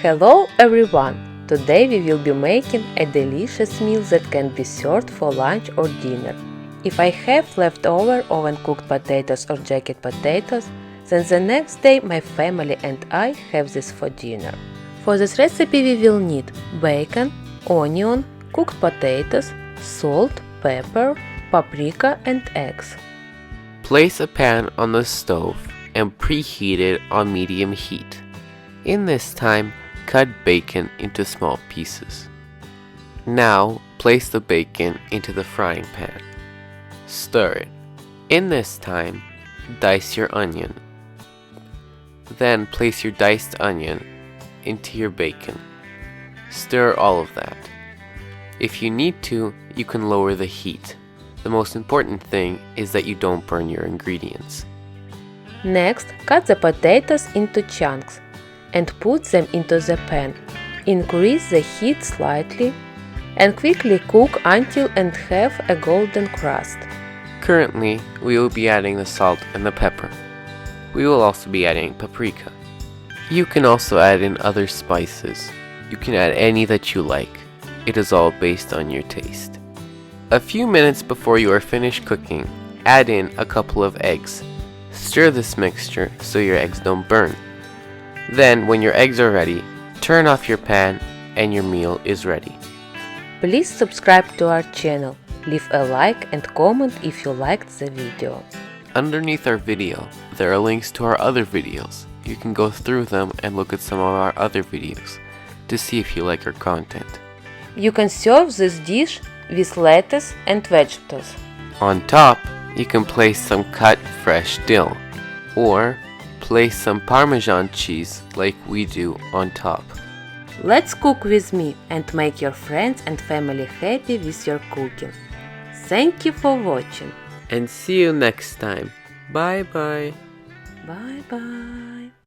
Hello everyone! Today we will be making a delicious meal that can be served for lunch or dinner. If I have leftover oven-cooked potatoes or jacket potatoes, then the next day my family and I have this for dinner. For this recipe we will need bacon, onion, cooked potatoes, salt, pepper, paprika and eggs. Place a pan on the stove and preheat it on medium heat. In this time, cut bacon into small pieces. Now, place the bacon into the frying pan. Stir it. In this time, dice your onion. Then place your diced onion into your bacon. Stir all of that. If you need to, you can lower the heat. The most important thing is that you don't burn your ingredients. Next, cut the potatoes into chunks and put them into the pan. Increase the heat slightly and quickly cook until and have a golden crust. Currently, we will be adding the salt and the pepper. We will also be adding paprika. You can also add in other spices. You can add any that you like. It is all based on your taste. A few minutes before you are finished cooking, add in a couple of eggs. Stir this mixture so your eggs don't burn. Then, when your eggs are ready, turn off your pan and your meal is ready. Please subscribe to our channel, leave a like and comment if you liked the video. Underneath our video, there are links to our other videos. You can go through them and look at some of our other videos to see if you like our content. You can serve this dish with lettuce and vegetables. On top, you can place some cut fresh dill, or place some Parmesan cheese like we do on top. Let's cook with me and make your friends and family happy with your cooking. Thank you for watching. And see you next time. Bye bye. Bye bye.